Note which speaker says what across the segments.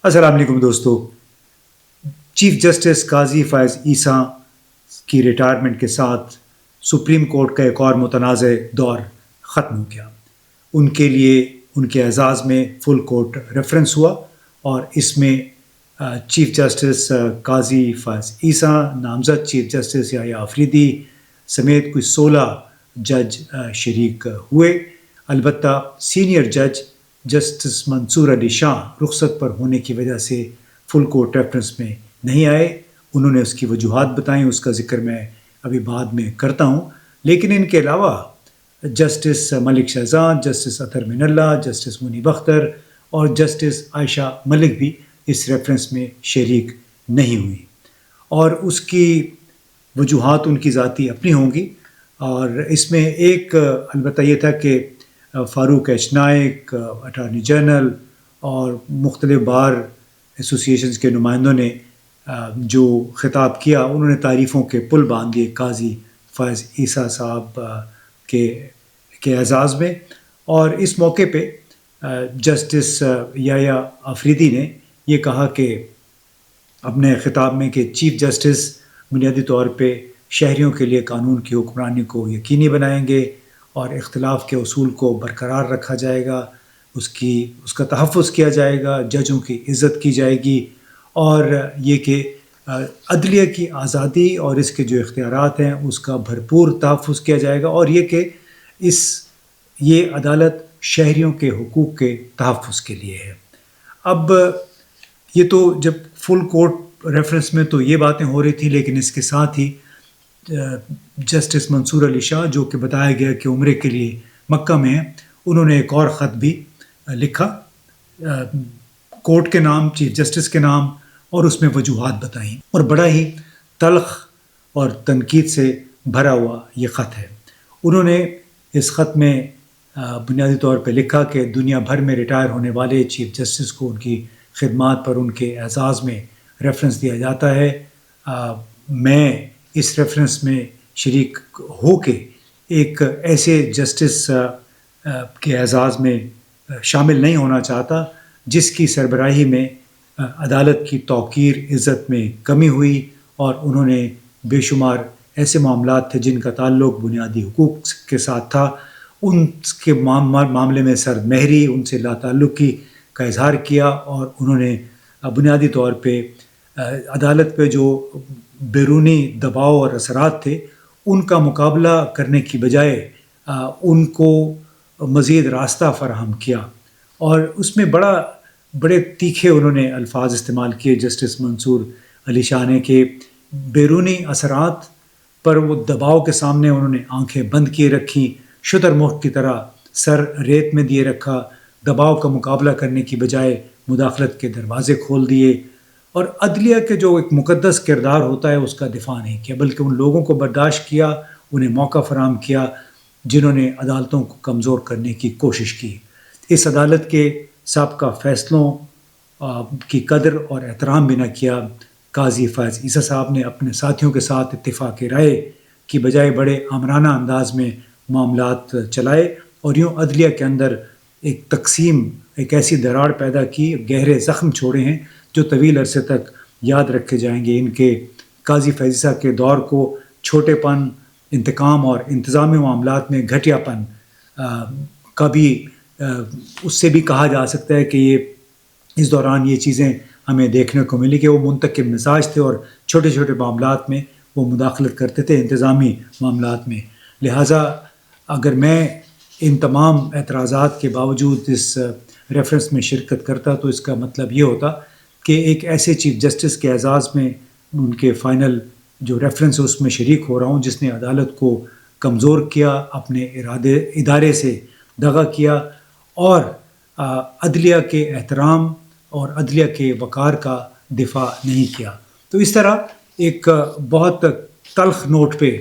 Speaker 1: السلام علیکم دوستو. چیف جسٹس قاضی فائز عیسیٰ کی ریٹائرمنٹ کے ساتھ سپریم کورٹ کا ایک اور متنازع دور ختم ہو گیا. ان کے لیے ان کے اعزاز میں فل کورٹ ریفرنس ہوا اور اس میں چیف جسٹس قاضی فائز عیسیٰ، نامزد چیف جسٹس یحییٰ آفریدی سمیت کوئی 16 جج شریک ہوئے. البتہ سینئر جج جسٹس منصور علی شاہ رخصت پر ہونے کی وجہ سے فل کورٹ ریفرنس میں نہیں آئے. انہوں نے اس کی وجوہات بتائیں، اس کا ذکر میں ابھی بعد میں کرتا ہوں. لیکن ان کے علاوہ جسٹس ملک شہزاد، جسٹس اطہر من اللہ، جسٹس منیب اختر اور جسٹس عائشہ ملک بھی اس ریفرنس میں شریک نہیں ہوئی، اور اس کی وجوہات ان کی ذاتی اپنی ہوں گی. اور اس میں ایک البتہ یہ تھا کہ فاروق ایچ نائک، اٹارنی جنرل اور مختلف بار ایسوسیشنز کے نمائندوں نے جو خطاب کیا، انہوں نے تعریفوں کے پل باندھ دیے قاضی فائز عیسیٰ صاحب کے اعزاز میں. اور اس موقع پہ جسٹس یحییٰ آفریدی نے یہ کہا کہ اپنے خطاب میں کہ چیف جسٹس بنیادی طور پہ شہریوں کے لیے قانون کی حکمرانی کو یقینی بنائیں گے اور اختلاف کے اصول کو برقرار رکھا جائے گا، اس کا تحفظ کیا جائے گا، ججوں کی عزت کی جائے گی، اور یہ کہ عدلیہ کی آزادی اور اس کے جو اختیارات ہیں اس کا بھرپور تحفظ کیا جائے گا، اور یہ کہ یہ عدالت شہریوں کے حقوق کے تحفظ کے لیے ہے. اب یہ تو جب فل کورٹ ریفرنس میں تو یہ باتیں ہو رہی تھیں، لیکن اس کے ساتھ ہی جسٹس منصور علی شاہ، جو کہ بتایا گیا کہ عمرے کے لیے مکہ میں ہیں، انہوں نے ایک اور خط بھی لکھا کورٹ کے نام، چیف جسٹس کے نام، اور اس میں وجوہات بتائیں، اور بڑا ہی تلخ اور تنقید سے بھرا ہوا یہ خط ہے. انہوں نے اس خط میں بنیادی طور پہ لکھا کہ دنیا بھر میں ریٹائر ہونے والے چیف جسٹس کو ان کی خدمات پر ان کے اعزاز میں ریفرنس دیا جاتا ہے. میں اس ریفرنس میں شریک ہو کے ایک ایسے جسٹس کے اعزاز میں شامل نہیں ہونا چاہتا جس کی سربراہی میں عدالت کی توقیر، عزت میں کمی ہوئی، اور انہوں نے بے شمار ایسے معاملات تھے جن کا تعلق بنیادی حقوق کے ساتھ تھا، ان کے معاملے میں سرد مہری، ان سے لا تعلقی کا اظہار کیا، اور انہوں نے بنیادی طور پہ عدالت پہ جو بیرونی دباؤ اور اثرات تھے ان کا مقابلہ کرنے کی بجائے ان کو مزید راستہ فراہم کیا. اور اس میں بڑے تیکھے انہوں نے الفاظ استعمال کیے جسٹس منصور علی شاہ نے کہ بیرونی اثرات پر وہ دباؤ کے سامنے انہوں نے آنکھیں بند کیے رکھی، شتر مرغ کی طرح سر ریت میں دیے رکھا، دباؤ کا مقابلہ کرنے کی بجائے مداخلت کے دروازے کھول دیے، اور عدلیہ کے جو ایک مقدس کردار ہوتا ہے اس کا دفاع نہیں کیا، بلکہ ان لوگوں کو برداشت کیا، انہیں موقع فراہم کیا جنہوں نے عدالتوں کو کمزور کرنے کی کوشش کی. اس عدالت کے سابقہ فیصلوں کی قدر اور احترام بھی نہ کیا. قاضی فائز عیسیٰ صاحب نے اپنے ساتھیوں کے ساتھ اتفاق رائے کی بجائے بڑے آمرانہ انداز میں معاملات چلائے، اور یوں عدلیہ کے اندر ایک تقسیم، ایک ایسی دراڑ پیدا کی، گہرے زخم چھوڑے ہیں جو طویل عرصے تک یاد رکھے جائیں گے. ان کے قاضی فائز عیسیٰ کے دور کو چھوٹے پن، انتقام اور انتظامی معاملات میں گھٹیا پن کا بھی اس سے بھی کہا جا سکتا ہے کہ اس دوران یہ چیزیں ہمیں دیکھنے کو ملی کہ وہ منتقم مزاج تھے اور چھوٹے چھوٹے معاملات میں وہ مداخلت کرتے تھے، انتظامی معاملات میں. لہٰذا اگر میں ان تمام اعتراضات کے باوجود اس ریفرنس میں شرکت کرتا تو اس کا مطلب یہ ہوتا کہ ایک ایسے چیف جسٹس کے اعزاز میں ان کے فائنل جو ریفرنس ہے اس میں شریک ہو رہا ہوں جس نے عدالت کو کمزور کیا، اپنے ادارے سے دغا کیا، اور عدلیہ کے احترام اور عدلیہ کے وقار کا دفاع نہیں کیا. تو اس طرح ایک بہت تلخ نوٹ پہ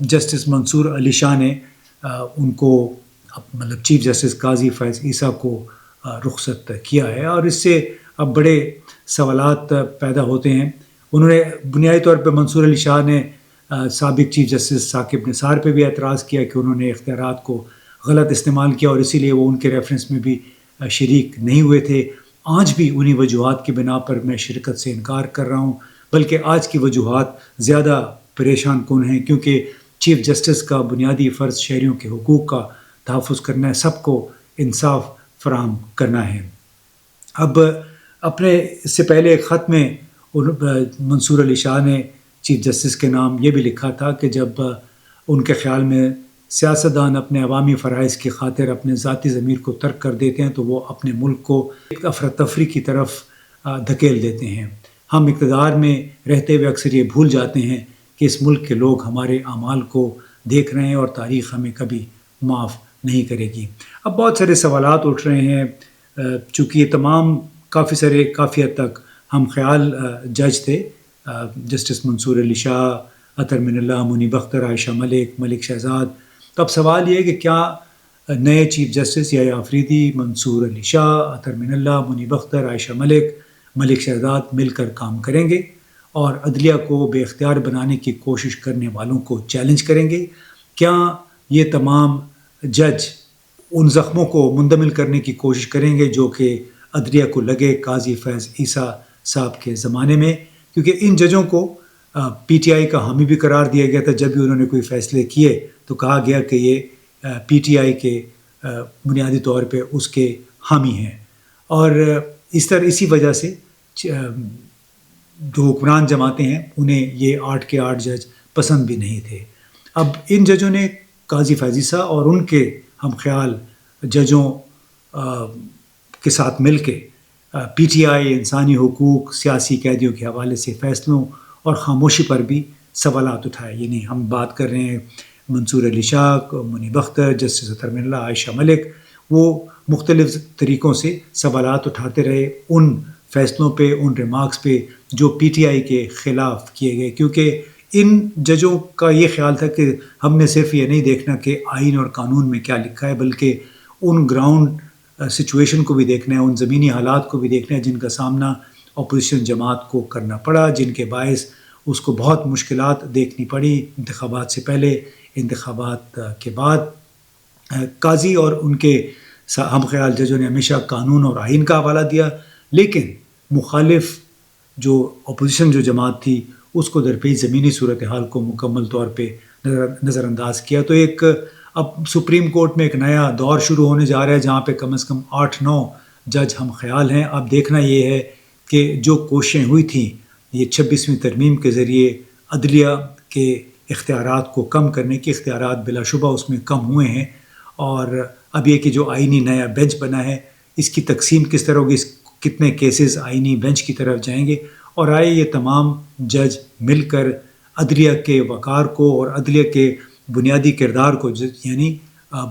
Speaker 1: جسٹس منصور علی شاہ نے ان کو مطلب چیف جسٹس قاضی فائز عیسیٰ کو رخصت کیا ہے، اور اس سے اب بڑے سوالات پیدا ہوتے ہیں. انہوں نے بنیادی طور پہ منصور علی شاہ نے سابق چیف جسٹس ثاقب نثار پہ بھی اعتراض کیا کہ انہوں نے اختیارات کو غلط استعمال کیا، اور اسی لیے وہ ان کے ریفرنس میں بھی شریک نہیں ہوئے تھے. آج بھی انہی وجوہات کی بنا پر میں شرکت سے انکار کر رہا ہوں، بلکہ آج کی وجوہات زیادہ پریشان کن ہیں، کیونکہ چیف جسٹس کا بنیادی فرض شہریوں کے حقوق کا تحفظ کرنا ہے، سب کو انصاف فراہم کرنا ہے۔ اب اپنے اس سے پہلے ایک خط میں منصور علی شاہ نے چیف جسٹس کے نام یہ بھی لکھا تھا کہ جب ان کے خیال میں سیاستدان اپنے عوامی فرائض کی خاطر اپنے ذاتی ضمیر کو ترک کر دیتے ہیں تو وہ اپنے ملک کو ایک افراتفری کی طرف دھکیل دیتے ہیں۔ ہم اقتدار میں رہتے ہوئے اکثر یہ بھول جاتے ہیں کہ اس ملک کے لوگ ہمارے اعمال کو دیکھ رہے ہیں اور تاریخ ہمیں کبھی معاف نہیں کرے گی۔ اب بہت سارے سوالات اٹھ رہے ہیں، چونکہ یہ تمام کافی حد تک ہم خیال جج تھے، جسٹس منصور علی شاہ، اطہر من اللہ، منیب اختر، عائشہ ملک، ملک شہزاد۔ تو اب سوال یہ ہے کہ کیا نئے چیف جسٹس یا آفریدی، منصور علی شاہ، اطہر من اللہ، منیب اختر، عائشہ ملک، ملک شہزاد مل کر کام کریں گے اور عدلیہ کو بے اختیار بنانے کی کوشش کرنے والوں کو چیلنج کریں گے؟ کیا یہ تمام جج ان زخموں کو مندمل کرنے کی کوشش کریں گے جو کہ عدلیہ کو لگے قاضی فیض عیسیٰ صاحب کے زمانے میں؟ کیونکہ ان ججوں کو پی ٹی آئی کا حامی بھی قرار دیا گیا تھا۔ جب بھی انہوں نے کوئی فیصلے کیے تو کہا گیا کہ یہ پی ٹی آئی کے بنیادی طور پہ اس کے حامی ہیں، اور اسی وجہ سے جو حکمران جماعتیں ہیں انہیں یہ 8 کے 8 جج پسند بھی نہیں تھے۔ اب ان ججوں نے قاضی فیض عیسیٰ اور ان کے ہم خیال ججوں کے ساتھ مل کے پی ٹی آئی، انسانی حقوق، سیاسی قیدیوں کے حوالے سے فیصلوں اور خاموشی پر بھی سوالات اٹھائے۔ یعنی ہم بات کر رہے ہیں منصور علی شاہ، منیب اختر، جسٹس اطہر من اللہ، عائشہ ملک، وہ مختلف طریقوں سے سوالات اٹھاتے رہے ان فیصلوں پہ، ان ریمارکس پہ جو پی ٹی آئی کے خلاف کیے گئے، کیونکہ ان ججوں کا یہ خیال تھا کہ ہم نے صرف یہ نہیں دیکھنا کہ آئین اور قانون میں کیا لکھا ہے، بلکہ ان گراؤنڈ سچویشن کو بھی دیکھنا ہے، ان زمینی حالات کو بھی دیکھنا ہے جن کا سامنا اپوزیشن جماعت کو کرنا پڑا، جن کے باعث اس کو بہت مشکلات دیکھنی پڑی، انتخابات سے پہلے، انتخابات کے بعد۔ قاضی اور ان کے ہم خیال ججوں نے ہمیشہ قانون اور آئین کا حوالہ دیا، لیکن مخالف جو اپوزیشن جو جماعت تھی اس کو درپیش زمینی صورتحال کو مکمل طور پہ نظر انداز کیا۔ تو ایک اب سپریم کورٹ میں ایک نیا دور شروع ہونے جا رہا ہے جہاں پہ کم از کم 8-9 جج ہم خیال ہیں۔ اب دیکھنا یہ ہے کہ جو کوششیں ہوئی تھیں یہ 26ویں ترمیم کے ذریعے عدلیہ کے اختیارات کو کم کرنے کے، اختیارات بلا شبہ اس میں کم ہوئے ہیں، اور اب یہ کہ جو آئینی نیا بینچ بنا ہے اس کی تقسیم کس طرح ہوگی، کتنے کیسز آئینی بینچ کی طرف جائیں گے، اور آئے یہ تمام جج مل کر عدلیہ کے وقار کو اور عدلیہ کے بنیادی کردار کو، یعنی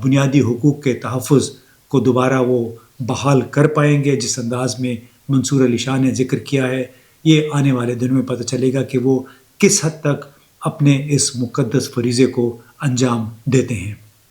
Speaker 1: بنیادی حقوق کے تحفظ کو دوبارہ وہ بحال کر پائیں گے جس انداز میں منصور علی شاہ نے ذکر کیا ہے۔ یہ آنے والے دنوں میں پتہ چلے گا کہ وہ کس حد تک اپنے اس مقدس فریضے کو انجام دیتے ہیں۔